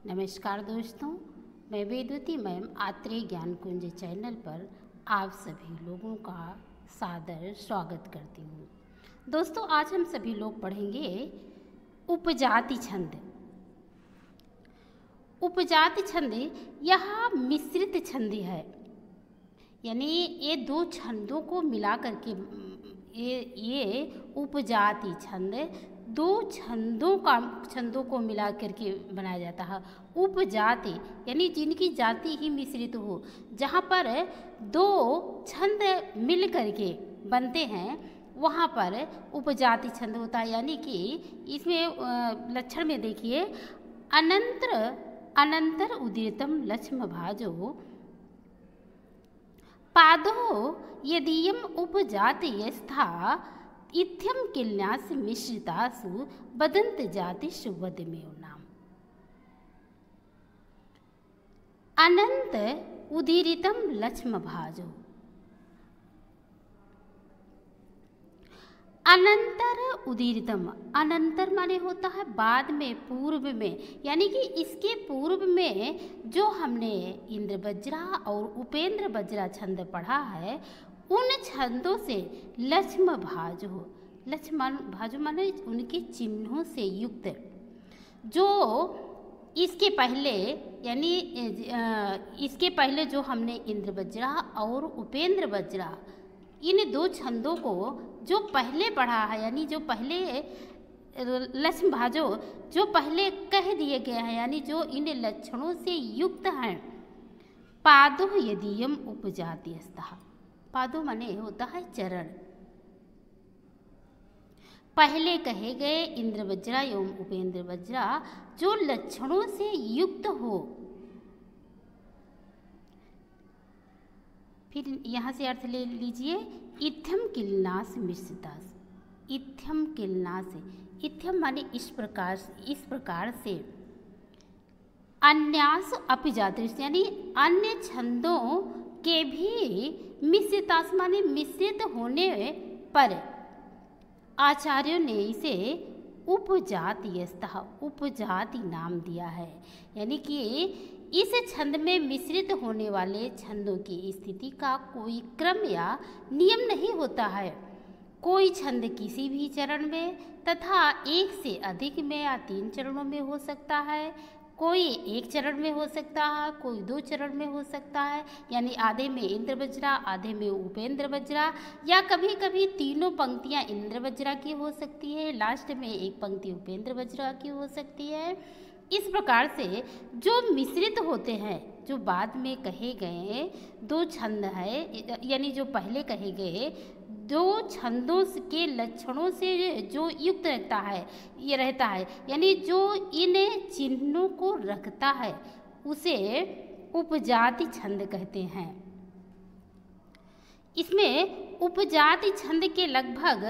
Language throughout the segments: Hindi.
नमस्कार दोस्तों, मैं वेदवती मैम आत्रेय ज्ञान कुंज चैनल पर आप सभी लोगों का सादर स्वागत करती हूँ। दोस्तों, आज हम सभी लोग पढ़ेंगे उपजाति छंद। उपजाति छंद यह मिश्रित छंद है, यानी ये दो छंदों को मिला करके ये उपजाति छंद दो छंदों को मिला करके बनाया जाता है। उपजाति यानी जिनकी जाति ही मिश्रित हो, जहाँ पर दो छंद मिल करके बनते हैं वहाँ पर उपजाति छंद होता है। यानी कि इसमें लक्षण में देखिए, अनंतर उदीरितम लक्ष्म भाजो पादो यदीयम उपजाति यस्था इत्यम किल्यास मिश्रितासु बदंत जाति शुभदमेव नाम। अनंत उदीरितम लक्ष्म भाजो, अनंतर उदीरितम, अनंतर माने होता है बाद में, पूर्व में, यानी कि इसके पूर्व में जो हमने इंद्र बज्रा और उपेंद्र बज्रा छंद पढ़ा है, उन छंदों से लक्ष्म भाजो, लक्ष्मण भाजो माने उनके चिन्हों से युक्त, जो इसके पहले यानी इसके पहले जो हमने इंद्र बज्रा और उपेंद्र बज्रा इन दो छंदों को जो पहले पढ़ा है, यानी जो पहले लक्ष्म भाजो जो पहले कह दिए गए हैं, यानी जो इन लक्षणों से युक्त हैं। पादो यदीयम उपजाति यस्तः, पादो माने होता है चरण। पहले कहे गए इंद्र बज्रा एवं उपेंद्र बज्रा जो लक्षणों से युक्त हो। फिर यहाँ से अर्थ ले लीजिए, इत्यम किलनास मिश्रितास। इत्यम किलनास, इत्यम माने इस प्रकार से अन्यास अपिजाति, यानी अन्य छंदों के भी मिश्रितास माने मिश्रित होने पर आचार्यों ने इसे उपजाति यस्तः, उपजाति नाम दिया है। यानी कि इस छंद में मिश्रित होने वाले छंदों की स्थिति का कोई क्रम या नियम नहीं होता है। कोई छंद किसी भी चरण में तथा एक से अधिक में या 3 चरणों में हो सकता है, कोई एक चरण में हो सकता है, कोई 2 चरण में हो सकता है, यानी आधे में इंद्र बज्रा, आधे में उपेंद्र बज्रा, या कभी कभी तीनों पंक्तियां इंद्र बज्रा की हो सकती है, लास्ट में एक पंक्ति उपेंद्र बज्रा की हो सकती है। इस प्रकार से जो मिश्रित होते हैं, जो बाद में कहे गए दो छंद है, यानी जो पहले कहे गए दो छंदों के लक्षणों से जो युक्त रहता है, यानी जो इन चिन्हों को रखता है, उसे उपजाति छंद कहते हैं। इसमें उपजाति छंद के लगभग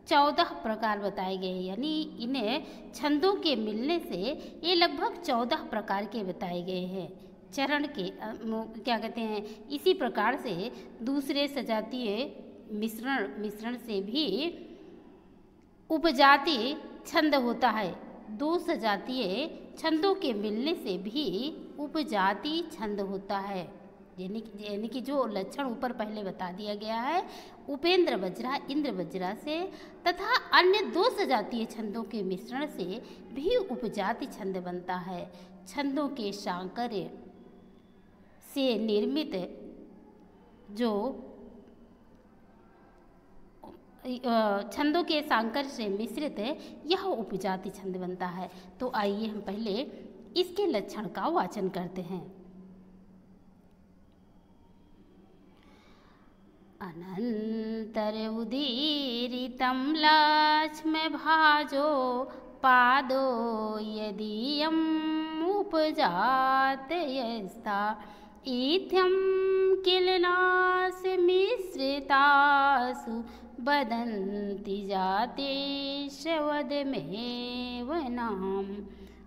14 प्रकार बताए गए, यानी इन्हें छंदों के मिलने से ये लगभग 14 प्रकार के बताए गए हैं। चरण के क्या कहते हैं, इसी प्रकार से दूसरे सजातीय मिश्रण से भी उपजाति छंद होता है। 2 सजातीय छंदों के मिलने से भी उपजाति छंद होता है। यानी कि जो लक्षण ऊपर पहले बता दिया गया है, उपेंद्र बज्रा इंद्र बज्रा से तथा अन्य 2 सजातीय छंदों के मिश्रण से भी उपजाति छंद बनता है। छंदों के सांकर्य से निर्मित जो छंदों के सांकर्य से मिश्रित यह उपजाति छंद बनता है। तो आइए हम पहले इसके लक्षण का वाचन करते हैं। अनंतर उदीरितम लक्ष्म भाजो पादो यदीयम उपजात यस्था इत्यम किलनास मिश्रितासु बदंति जाति शवदमेव नाम।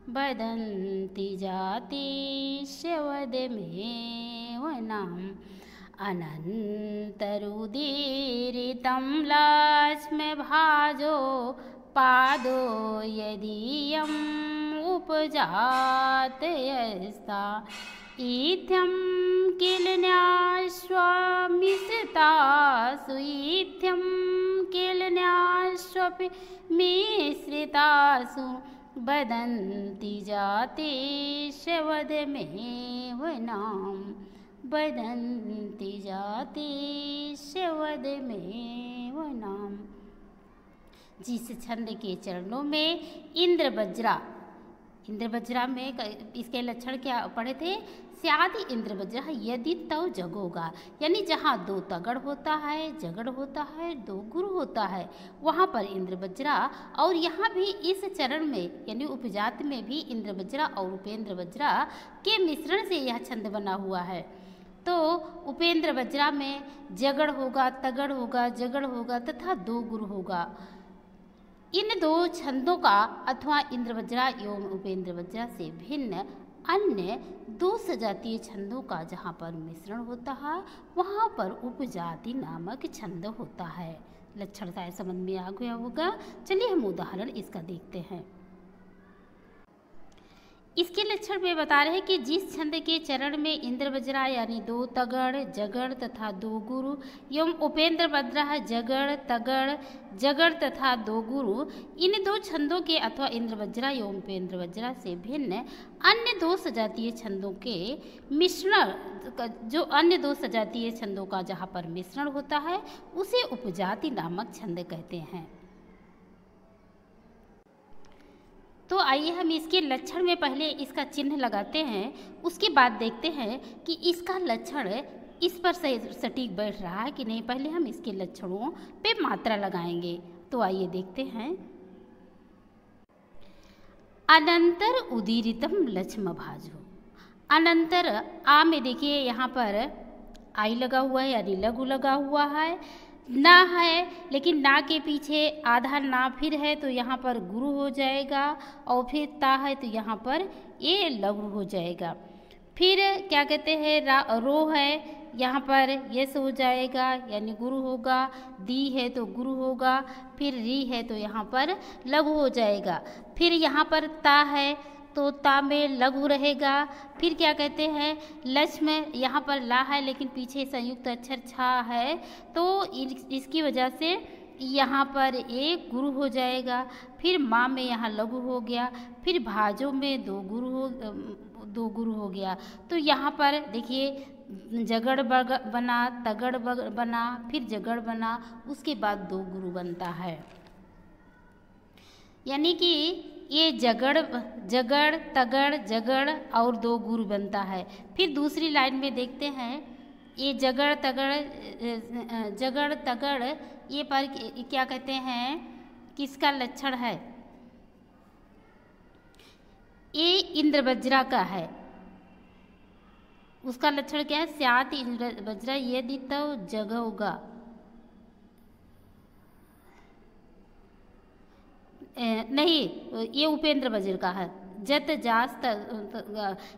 बदंति जाति शवदमेव नाम। अनन्तरुदीरितं लक्ष्म भाजो पादो यदीयम् उपजातयस्ता इत्थं किलन्याश्वमिश्रितासु इत्थं किलन्याश्वपि मिश्रितासु वदन्ति जातेशवदमेव नाम वदन्ति जातेशवदमेव नाम। जिस छंद के चरणों में इंद्रवज्रा में इसके लक्षण क्या पढ़े थे? स्यादि इंद्रवज्रा यदि तव जगोगा, यानी जहाँ दो तगड़ होता है, जगड़ होता है, दो गुरु होता है, वहाँ पर इंद्रवज्रा। और यहाँ भी इस चरण में यानी उपजात में भी इंद्रवज्रा और उपेंद्रवज्रा के मिश्रण से यह छंद बना हुआ है। तो उपेंद्रवज्रा में जगड़ होगा, तगड़ होगा, जगड़ होगा तथा दो गुरु होगा। इन दो छंदों का अथवा इंद्रवज्रा एवं उपेंद्रवज्रा से भिन्न अन्य दो सजातीय छंदों का जहाँ पर मिश्रण होता है वहाँ पर उपजाति नामक छंद होता है। लक्षण शायद समझ में आ गया होगा। चलिए हम उदाहरण इसका देखते हैं। इसके लक्षण में बता रहे हैं कि जिस छंद के चरण में इंद्रवज्रा यानी दो तगड़, जगड़ तथा दो गुरु एवं उपेंद्रवज्रा जगड़, तगड़, जगड़ तथा दो गुरु, इन दो छंदों के अथवा इंद्रवज्रा एवं उपेंद्रवज्रा से भिन्न अन्य दो सजातीय छंदों के मिश्रण, जो अन्य दो सजातीय छंदों का जहाँ पर मिश्रण होता है उसे उपजाति नामक छंद कहते हैं। तो आइए हम इसके लक्षण में पहले इसका चिन्ह लगाते हैं, उसके बाद देखते हैं कि इसका लक्षण इस पर सटीक बैठ रहा है कि नहीं। पहले हम इसके लक्षणों पे मात्रा लगाएंगे। तो आइए देखते हैं। अनंतर उदीरितम लक्ष्म भाजो। अनंतर आ में देखिए यहाँ पर आई लगा हुआ है यानी लघु लगा हुआ है। ना है लेकिन ना के पीछे आधा ना फिर है तो यहाँ पर गुरु हो जाएगा, और फिर ता है तो यहाँ पर ये लघु हो जाएगा। फिर क्या कहते हैं रो है, यहाँ पर यस हो जाएगा यानी गुरु होगा। दी है तो गुरु होगा। फिर री है तो यहाँ पर लघु हो जाएगा। फिर यहाँ पर ता है तो ता में लघु रहेगा। फिर क्या कहते हैं लक्ष्म, यहाँ पर ला है लेकिन पीछे संयुक्त अक्षर छा है तो इसकी वजह से यहाँ पर एक गुरु हो जाएगा। फिर माँ में यहाँ लघु हो गया। फिर भाजों में दो गुरु हो गया। तो यहाँ पर देखिए जगड़ बना, तगड़ बना, फिर जगड़ बना, उसके बाद दो गुरु बनता है। यानी कि ये जगड़ तगड़ जगड़ और दो गुरु बनता है। फिर दूसरी लाइन में देखते हैं ये जगड़ तगड़ ये पर क्या कहते हैं, किसका लक्षण है? ये इंद्रवज्रा का है। उसका लक्षण क्या है? स्यात् इंद्रवज्रा यदि तो जगोगा। नहीं, ये उपेंद्रवज्र का है। जत जास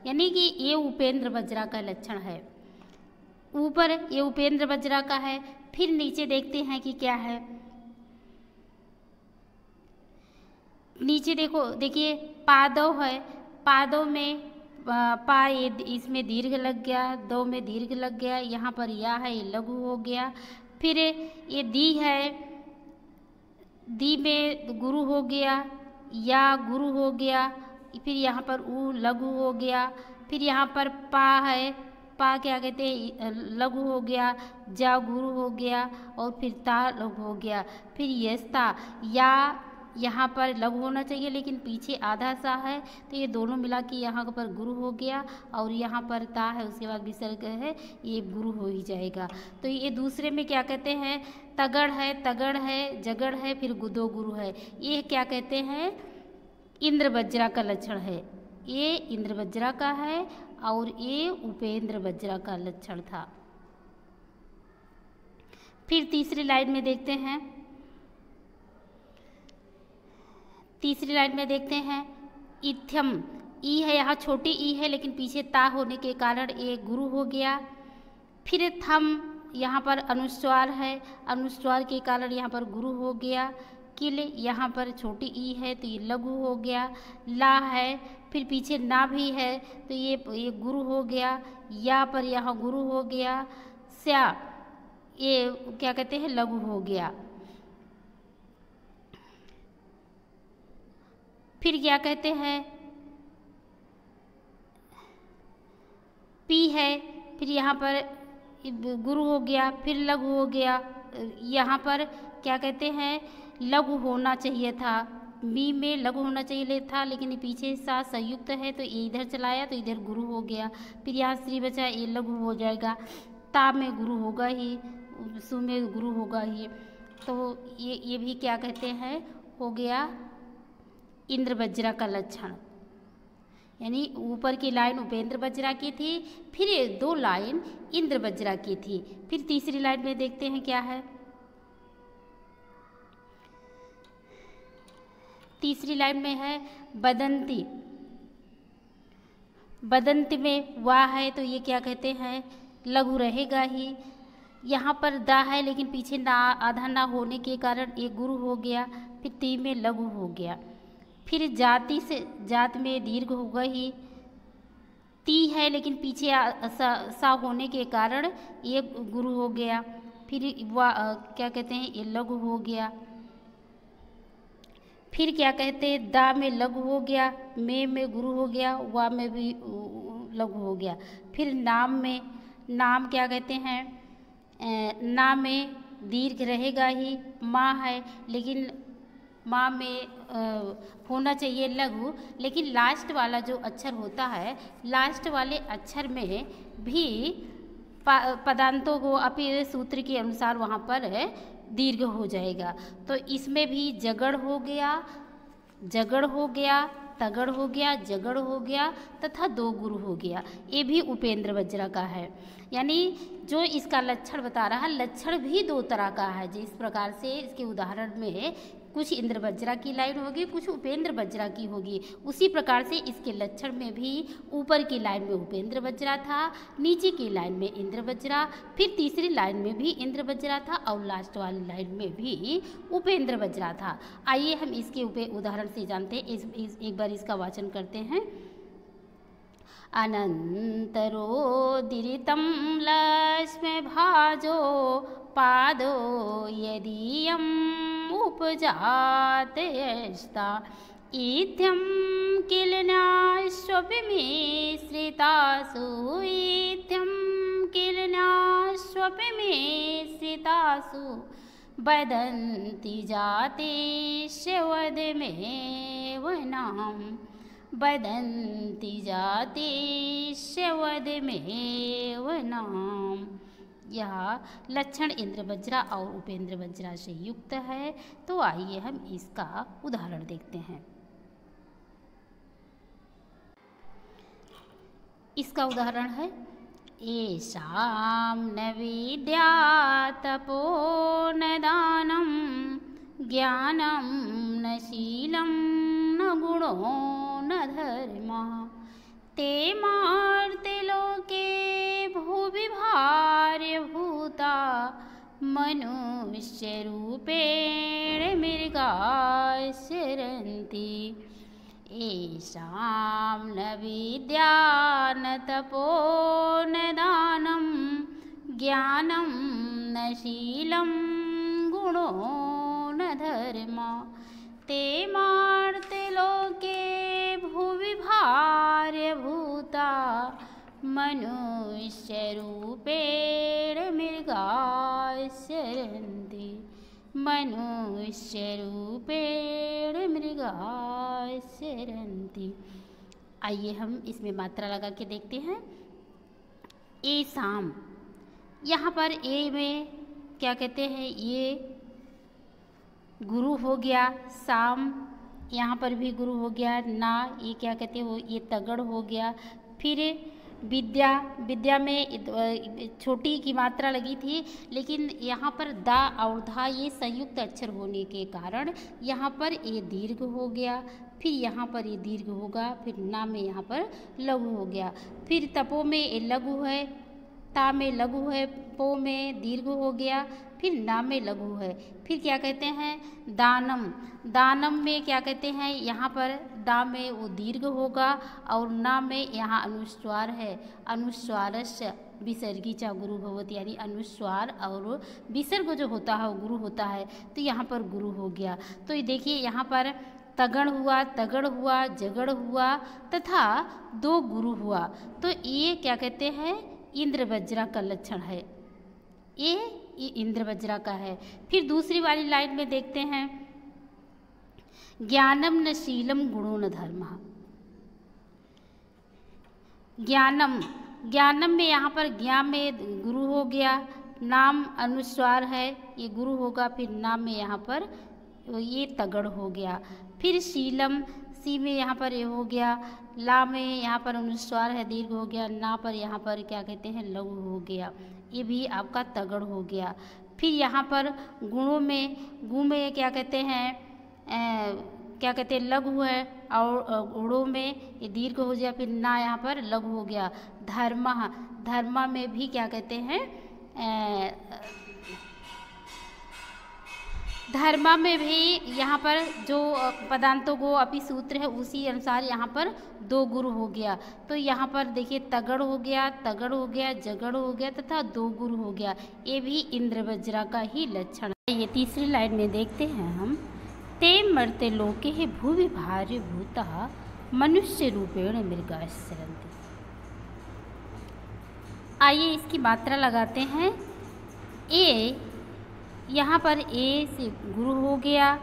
यानी कि ये उपेंद्रवज्रा का लक्षण है। ऊपर ये उपेंद्रवज्रा का है। फिर नीचे देखते हैं कि क्या है। नीचे देखिए पादव है। पादव में पा ये इसमें दीर्घ लग गया, दो में दीर्घ लग गया, यहाँ पर या है ये लघु हो गया। फिर ये दी है, दी में गुरु हो गया, या गुरु हो गया। फिर यहाँ पर ऊ लघु हो गया। फिर यहाँ पर पा है, पा क्या कहते हैं लघु हो गया, जा गुरु हो गया, और फिर ता लघु हो गया। फिर यस्ता, या यहाँ पर लघु होना चाहिए लेकिन पीछे आधा सा है तो ये दोनों मिला के यहाँ पर गुरु हो गया, और यहाँ पर ता है उसके बाद विसर्ग है, ये गुरु हो ही जाएगा। तो ये दूसरे में क्या कहते हैं तगड़ है, जगड़ है, फिर दो गुरु है। ये क्या कहते हैं इंद्रवज्रा का लक्षण है। ये इंद्रवज्रा का है और ये उपेंद्रवज्रा का लक्षण था। फिर तीसरी लाइन में देखते हैं। तीसरी लाइन में देखते हैं इथ्यम, ई है, यहाँ छोटी ई है लेकिन पीछे ता होने के कारण ये गुरु हो गया। फिर थम, यहाँ पर अनुस्वार है, अनुस्वार के कारण यहाँ पर गुरु हो गया। किल, यहाँ पर छोटी ई है तो ये लघु हो गया। ला है, फिर पीछे ना भी है तो ये गुरु हो गया। या पर यहाँ गुरु हो गया। स्या, ये क्या कहते हैं, लघु हो गया। फिर क्या कहते हैं, पी है, फिर यहाँ पर गुरु हो गया, फिर लघु हो गया। यहाँ पर क्या कहते हैं, लघु होना चाहिए था, मी में लघु होना चाहिए था, लेकिन पीछे सा संयुक्त है तो ये इधर चलाया तो इधर गुरु हो गया। फिर यहाँ श्री बचा, ये लघु हो जाएगा। ता में गुरु होगा ही, सु में गुरु होगा ही। तो ये भी क्या कहते हैं, हो गया इंद्र वज्रा का लक्षण। यानी ऊपर की लाइन उपेंद्र वज्रा की थी, फिर ये 2 लाइन इंद्र वज्रा की थी। फिर तीसरी लाइन में देखते हैं क्या है। तीसरी लाइन में है बदंती। बदंती में वाह है तो ये क्या कहते हैं, लघु रहेगा ही। यहाँ पर दा है लेकिन पीछे ना, आधा ना होने के कारण ये गुरु हो गया। फिर ती में लघु हो गया। फिर जाति से, जात में दीर्घ होगा ही। ती है लेकिन पीछे सा होने के कारण ये गुरु हो गया। फिर क्या कहते हैं, ये लघु हो गया। फिर क्या कहते हैं, दा में लघु हो गया, में गुरु हो गया, वा में भी लघु हो गया। फिर नाम में, नाम क्या कहते हैं, ना में दीर्घ रहेगा ही। माँ है लेकिन माँ में होना चाहिए लघु, लेकिन लास्ट वाला जो अक्षर होता है, लास्ट वाले अक्षर में भी पदांतों को अपने सूत्र के अनुसार वहाँ पर दीर्घ हो जाएगा। तो इसमें भी जगड़ हो गया, जगड़ हो गया, तगड़ हो गया, जगड़ हो गया तथा 2 गुरु हो गया। ये भी उपेंद्र वज्रा का है। यानी जो इसका लक्षण बता रहा है, लक्षण भी 2 तरह का है। जिस प्रकार से इसके उदाहरण में कुछ इंद्र वज्रा की लाइन होगी, कुछ उपेंद्र वज्रा की होगी, उसी प्रकार से इसके लक्षण में भी ऊपर की लाइन में उपेंद्र वज्रा था, नीचे की लाइन में इंद्र वज्रा, फिर तीसरी लाइन में भी इंद्र वज्रा था और लास्ट वाली लाइन में भी उपेंद्र वज्रा था। आइए हम इसके उदाहरण से जानते हैं। एक बार इसका वाचन करते हैं। अनन्तरोदिरितं लक्ष्मी भाजो पादो यदीयम् उपजातयस्ता इत्यं किल नाश्वपि मिश्रितासु, इत्यं किल नाश्वपि मिश्रितासु वदन्ति जातेस्य वदमेव नाम, वदन्ति जातेस्य वदमेव नाम। यह लक्षण इंद्र वज्रा और उपेंद्र वज्रा से युक्त है। तो आइए हम इसका उदाहरण देखते हैं। इसका उदाहरण है, येषां न विद्या तपो न दानं ज्ञानं न शीलं न गुणो न धर्मः ते मार्ते लोके भुवि भार्यभूता मनुष्यरूपेण मृगाः चरन्ति। येषां न विद्या न तपो न दानं ज्ञानं न शीलं गुणो न धर्मः ते मार्ते लोके भुवि भार्यभूता मनुष्यरूपेण मृगाः चरन्ति, मनुष्यरूपेण मृगाः चरन्ति। आइए हम इसमें मात्रा लगा के देखते हैं। ए शाम, यहाँ पर ए में क्या कहते हैं, ये गुरु हो गया। शाम यहाँ पर भी गुरु हो गया। ना, ये क्या कहते हैं, वो ये तगड़ हो गया। फिर विद्या, विद्या में छोटी की मात्रा लगी थी, लेकिन यहाँ पर दा और धा ये संयुक्त अक्षर होने के कारण यहाँ पर ये दीर्घ हो गया। फिर यहाँ पर ये दीर्घ होगा। फिर ना में यहाँ पर लघु हो गया। फिर तपो में ये लघु है, ता में लघु है, पो में दीर्घ हो गया। फिर ना में लघु है। फिर क्या कहते हैं दानम, दानम में क्या कहते हैं यहाँ पर दा में वो दीर्घ होगा और ना में यहाँ अनुस्वार है। अनुस्वारस्य विसर्गीचा गुरु भवति, यानी अनुस्वार और विसर्ग जो होता है वो गुरु होता है, तो यहाँ पर गुरु हो गया। तो ये देखिए यहाँ पर तगड़ हुआ, तगड़ हुआ, जगड़ हुआ तथा दो गुरु हुआ। तो ये क्या कहते हैं इंद्र वज्रा का लक्षण है, ये इंद्र वज्रा का है। फिर दूसरी वाली लाइन में देखते हैं ज्ञानम न शीलम गुणो न धर्म। ज्ञानम, ज्ञानम में यहाँ पर ज्ञान में गुरु हो गया, नाम अनुस्वार है ये गुरु होगा, फिर नाम में यहाँ पर ये तगड़ हो गया। फिर शीलम, सी में यहाँ पर ये हो गया, ला में यहाँ पर अनुस्वार है दीर्घ हो गया, ना पर यहाँ पर क्या कहते हैं लघु हो गया, ये भी आपका तगड़ हो गया। फिर यहाँ पर गुणों में, गु में क्या कहते हैं क्या कहते हैं लघु है और गुणों में ये दीर्घ हो गया, फिर ना यहाँ पर लघु हो गया। धर्म, धर्म में भी क्या कहते हैं धर्म में भी यहाँ पर जो पदांतों को अपि सूत्र है उसी अनुसार यहाँ पर दो गुरु हो गया। तो यहाँ पर देखिए तगड़ हो गया, तगड़ हो गया, जगड़ हो गया तथा दो गुरु हो गया, ये भी इंद्र वज्रा का ही लक्षण है। ये तीसरी लाइन में देखते हैं हम, ते मर्ते लोके भुवि भार्य भूता मनुष्य रूपेण मृगाश्रयन्ति। आइए इसकी मात्रा लगाते हैं। ए यहाँ पर ए से गुरु हो गया,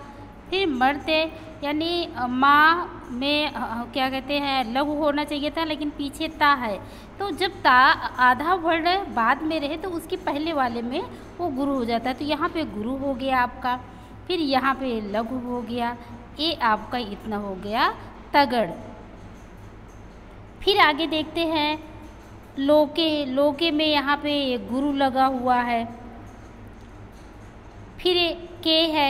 फिर मर्ते यानी माँ में क्या कहते हैं लघु होना चाहिए था लेकिन पीछे ता है, तो जब ता आधा वर्ण बाद में रहे तो उसके पहले वाले में वो गुरु हो जाता है, तो यहाँ पे गुरु हो गया आपका। फिर यहाँ पे लघु हो गया, ये आपका इतना हो गया तगड़। फिर आगे देखते हैं लोके, लोके में यहाँ पे गुरु लगा हुआ है। फिर के है,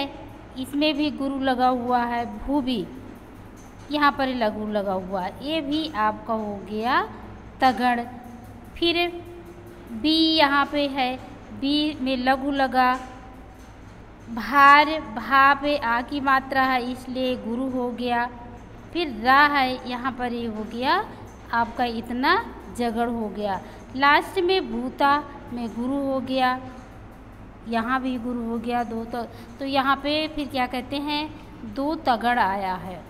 इसमें भी गुरु लगा हुआ है। भूवि, यहाँ पर लघु लगा हुआ है, ये भी आपका हो गया तगड़। फिर बी यहाँ पे है, बी में लघु लगा। भार, भा पे आ की मात्रा है इसलिए गुरु हो गया। फिर रा है, यहाँ पर ये हो गया आपका इतना जगड़ हो गया। लास्ट में भूता में गुरु हो गया, यहाँ भी गुरु हो गया दो, तो यहाँ पे फिर क्या कहते हैं दो तगड़ आया है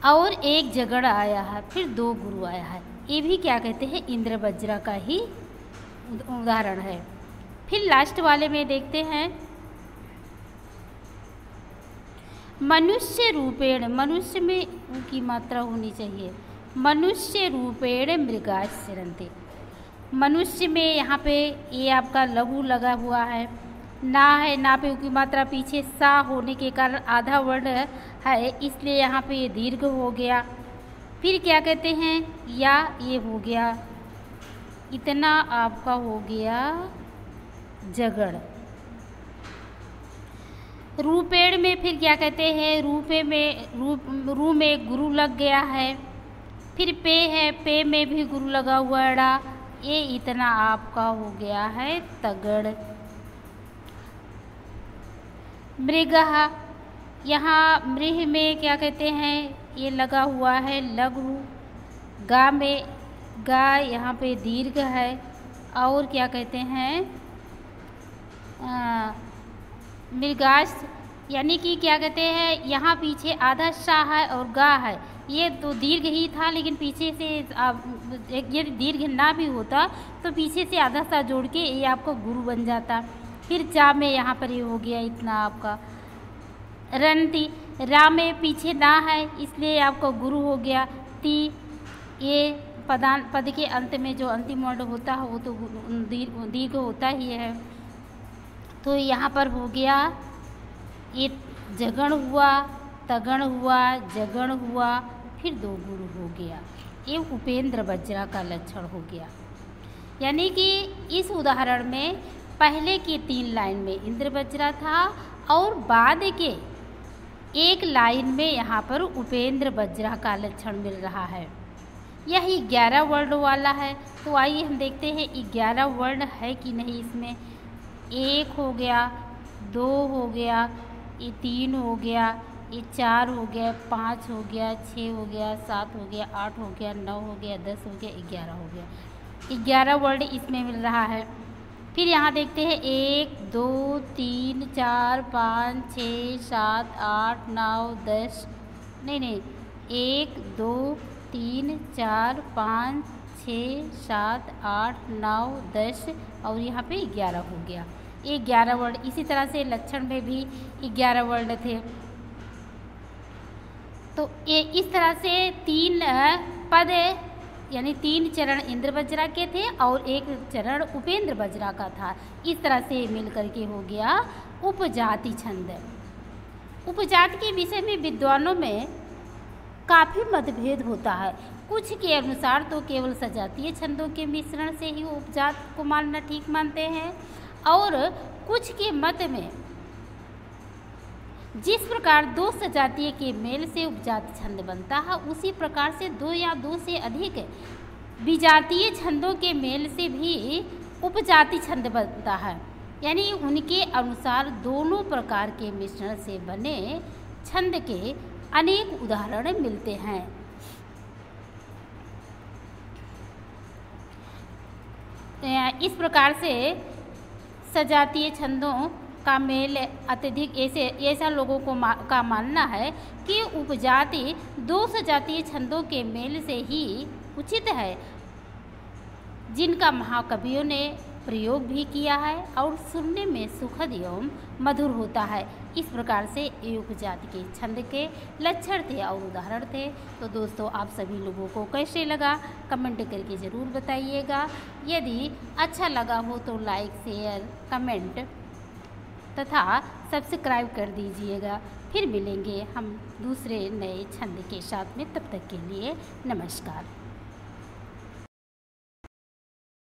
और एक जगड़ आया है, फिर दो गुरु आया है, ये भी क्या कहते हैं इंद्र वज्रा का ही उदाहरण है। फिर लास्ट वाले में देखते हैं मनुष्य रूपेण, मनुष्य में उनकी मात्रा होनी चाहिए, मनुष्य रूपेण मृगाश्रयन्ति। मनुष्य में यहाँ पे ये आपका लघु लगा हुआ है, ना है, ना पे की मात्रा पीछे सा होने के कारण आधा वर्ण है इसलिए यहाँ पे ये दीर्घ हो गया। फिर क्या कहते हैं या, ये हो गया इतना आपका हो गया जगड़। रूपेण में फिर क्या कहते हैं रूपे में रू में गुरु लग गया है। फिर पे है, पे में भी गुरु लगा हुआ है ड़ा, ये इतना आपका हो गया है तगड़। मृगः, यहाँ मृह में क्या कहते हैं ये लगा हुआ है लघु। गा में गा यहाँ पे दीर्घ है और क्या कहते हैं मृगाश, यानी कि क्या कहते हैं यहाँ पीछे आधा शाह है और गा है, ये तो दीर्घ ही था लेकिन पीछे से यदि दीर्घ ना भी होता तो पीछे से आधा सा जोड़ के ये आपको गुरु बन जाता। फिर चा में यहाँ पर ये हो गया इतना आपका रंती। रा में पीछे ना है इसलिए आपका गुरु हो गया। ती, ये पद के अंत में जो अंतिम वर्ण होता है वो तो दीर्घ होता ही है, तो यहाँ पर हो गया ये जगण हुआ, तगण हुआ, जगण हुआ, फिर दो गुरु हो गया। ये उपेंद्र वज्रा का लक्षण हो गया। यानी कि इस उदाहरण में पहले की 3 लाइन में इंद्र वज्रा था और बाद के एक लाइन में यहाँ पर उपेंद्र वज्रा का लक्षण मिल रहा है। यह 11 वर्ण वाला है। तो आइए हम देखते हैं 11 वर्ण है कि नहीं इसमें। 1 हो गया, 2 हो गया, ये 3 हो गया, ये 4 हो गया, 5 हो गया, 6 हो गया, 7 हो गया, 8 हो गया, 9 हो गया, 10 हो गया, 11 हो गया। 11 वर्ण इसमें मिल रहा है। फिर यहाँ देखते हैं 1 2 3 4 5 6 7 8 9 10, नहीं 1 2 3 4 5 6 7 8 9 10 और यहाँ पे 11 हो गया। ये 11 वर्ण। इसी तरह से लक्षण में भी 11 वर्ण थे। तो ये इस तरह से 3 पद यानी 3 चरण इंद्र बज्रा के थे और 1 चरण उपेंद्र बज्रा का था। इस तरह से मिल करके हो गया उपजाति छंद। उपजाति के विषय में विद्वानों में काफ़ी मतभेद होता है। कुछ के अनुसार तो केवल सजातीय छंदों के मिश्रण से ही उपजात को मानना ठीक मानते हैं और कुछ के मत में जिस प्रकार 2 सजातीय के मेल से उपजाति छंद बनता है उसी प्रकार से 2 या 2 से अधिक विजातीय छंदों के मेल से भी उपजाति छंद बनता है। यानी उनके अनुसार दोनों प्रकार के मिश्रण से बने छंद के अनेक उदाहरण मिलते हैं। इस प्रकार से सजातीय छंदों का मेल अत्यधिक ऐसा लोगों को का मानना है कि उपजाति 2 सजातीय छंदों के मेल से ही उचित है, जिनका महाकवियों ने प्रयोग भी किया है और सुनने में सुखद एवं मधुर होता है। इस प्रकार से ये उपजाति के छंद के लक्षण थे और उदाहरण थे। तो दोस्तों आप सभी लोगों को कैसे लगा कमेंट करके ज़रूर बताइएगा। यदि अच्छा लगा हो तो लाइक शेयर कमेंट तथा सब्सक्राइब कर दीजिएगा। फिर मिलेंगे हम दूसरे नए छंद के साथ में, तब तक के लिए नमस्कार।